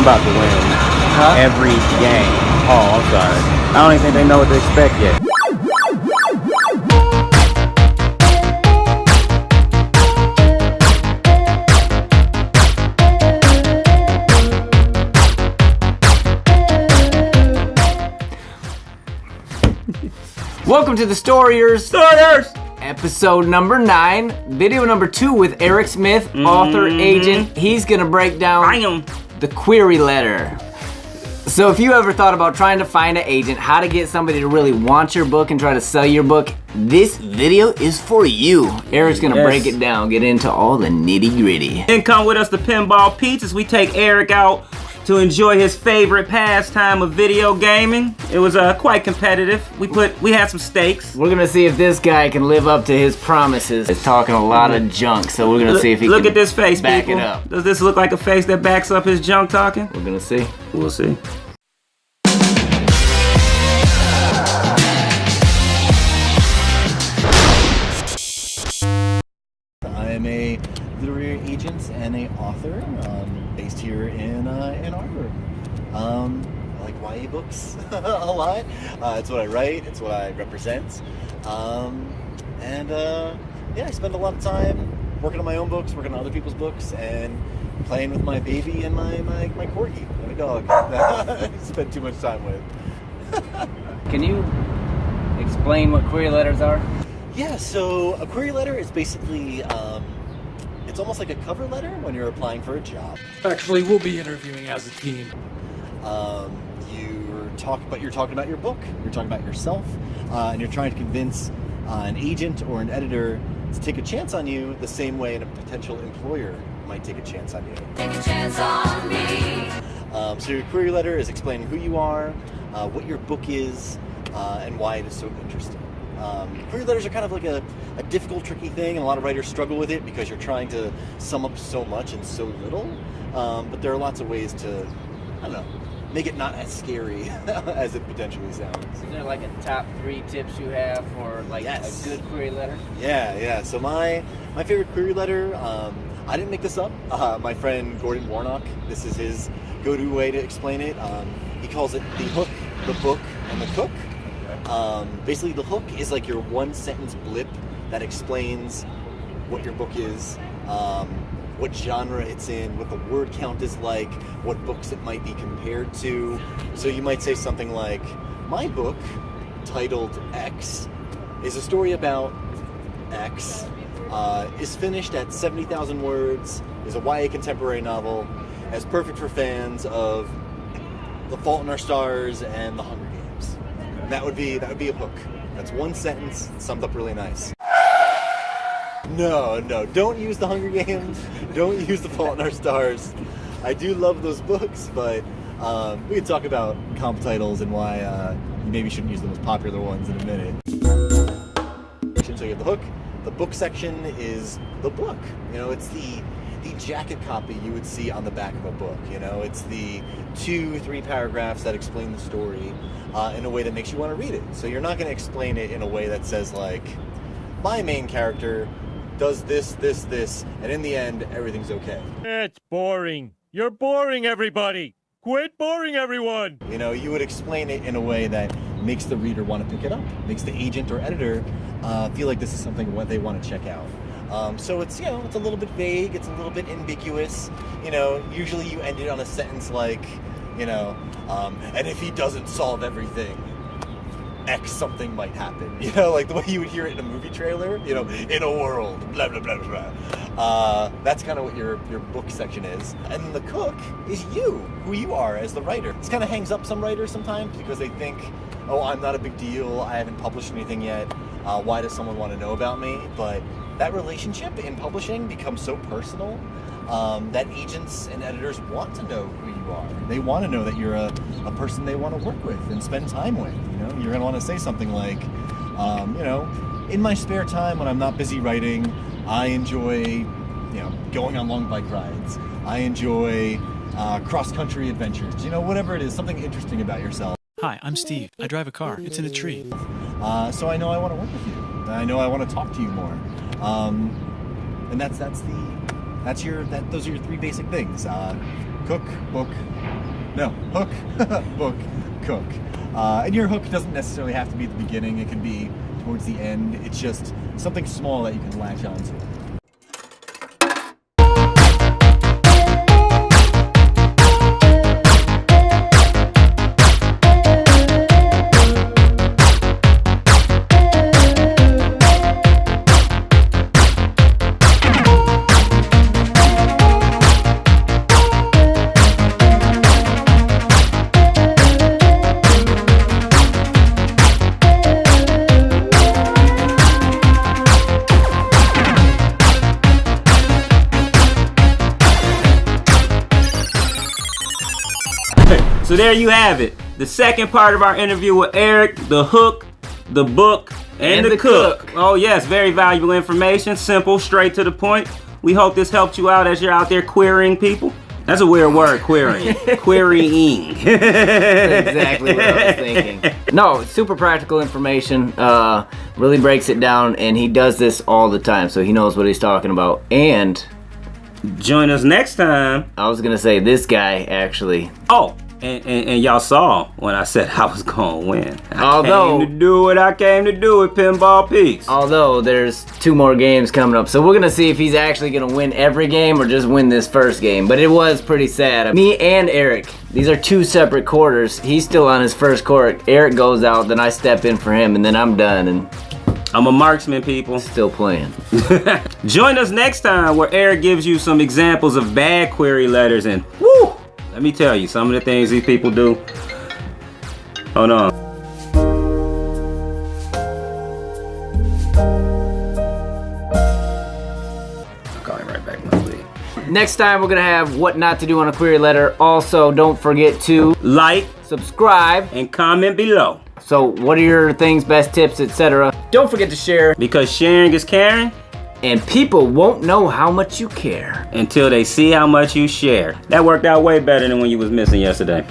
I'm about to win every game. Oh, I'm sorry. I don't even think they know what to expect yet. Welcome to the Storiers, episode number 9, video number 2 with Eric Smith, author, agent. He's gonna break down the query letter. So if you ever thought about trying to find an agent, how to get somebody to really want your book and try to sell your book, this video is for you. Eric's gonna break it down, get into all the nitty gritty. And come with us to Pinball Pete's as we take Eric out to enjoy his favorite pastime of video gaming. It was quite competitive. We had some stakes. We're gonna see if this guy can live up to his promises. He's talking a lot of junk, so we're gonna see if he look can at this face, back people. it up. Does this look like a face that backs up his junk talking? We're gonna see. We'll see. I'm a literary agent and a author based here in Ann Arbor. I like YA books a lot. It's what I write, it's what I represent. I spend a lot of time working on my own books, working on other people's books, and playing with my baby and my corgi, my dog that I spend too much time with. Can you explain what query letters are? Yeah, so a query letter is basically, it's almost like a cover letter when you're applying for a job. Actually, we'll be interviewing as a team. You're talking about your book, you're talking about yourself, and you're trying to convince an agent or an editor to take a chance on you the same way a potential employer might take a chance on you. Take a chance on me. So your query letter is explaining who you are, what your book is, and why it is so interesting. Query letters are kind of like a difficult, tricky thing, and a lot of writers struggle with it because you're trying to sum up so much in so little. But there are lots of ways to, I don't know, make it not as scary as it potentially sounds. Is there like a top 3 tips you have for like a good query letter? Yeah. So my favorite query letter, I didn't make this up. My friend Gordon Warnock, this is his go-to way to explain it. He calls it the hook, the book, and the cook. Basically, the hook is like your one-sentence blip that explains what your book is, what genre it's in, what the word count is like, what books it might be compared to. So you might say something like, my book, titled X, is a story about X, is finished at 70,000 words, is a YA contemporary novel, and is perfect for fans of The Fault in Our Stars and The Hunger Games. That would be a hook. That's one sentence, summed up really nice. No, don't use The Hunger Games. Don't use The Fault in Our Stars. I do love those books, but we can talk about comp titles and why you maybe shouldn't use the most popular ones in a minute. So you have the hook. The book section is the book. You know, it's the jacket copy you would see on the back of a book. You know, it's the 2-3 paragraphs that explain the story in a way that makes you want to read it. So you're not going to explain it in a way that says like, my main character does this, and in the end, everything's okay. It's boring. You're boring, everybody. Quit boring everyone. You know, you would explain it in a way that makes the reader want to pick it up, makes the agent or editor feel like this is something what they want to check out. So it's, you know, it's a little bit vague, it's a little bit ambiguous. You know, usually you end it on a sentence like, you know, and if he doesn't solve everything, X something might happen. You know, like the way you would hear it in a movie trailer, you know, in a world, blah, blah, blah, blah. That's kind of what your book section is. And then the cook is you, who you are as the writer. This kind of hangs up some writers sometimes because they think, oh, I'm not a big deal, I haven't published anything yet, why does someone want to know about me? But that relationship in publishing becomes so personal that agents and editors want to know who you are. They want to know that you're a person they want to work with and spend time with. You know, you're going to want to say something like, you know, in my spare time when I'm not busy writing, I enjoy, you know, going on long bike rides. I enjoy cross-country adventures. You know, whatever it is, something interesting about yourself. Hi, I'm Steve. I drive a car. It's in a tree. So I know I want to work with you. I know I want to talk to you more. And those are your 3 basic things: cook, book, No, hook, book, cook. And your hook doesn't necessarily have to be at the beginning. It can be towards the end. It's just something small that you can latch onto. So there you have it. The second part of our interview with Eric, the hook, the book, and the cook. Oh yes, very valuable information. Simple, straight to the point. We hope this helped you out as you're out there querying people. That's a weird word, querying. Querying. Exactly what I was thinking. No, super practical information. Really breaks it down, and he does this all the time, so he knows what he's talking about. And join us next time. I was gonna say this guy actually. Oh, and y'all saw when I said I was gonna win. I Although came to do what I came to do at Pinball Peaks. Although there's 2 more games coming up, so we're gonna see if he's actually gonna win every game or just win this first game. But it was pretty sad. Me and Eric, these are 2 separate quarters. He's still on his first court. Eric goes out, then I step in for him, and then I'm done and I'm a marksman, people. still playing. Join us next time where Eric gives you some examples of bad query letters and woo! Let me tell you some of the things these people do. Hold on. I'll call him right back, Leslie. Next time we're gonna have what not to do on a query letter. Also, don't forget to Like subscribe. and comment below. So what are your things, best tips, etc. Don't forget to share. Because sharing is caring And people won't know how much you care. until they see how much you share. That worked out way better than when you was missing yesterday.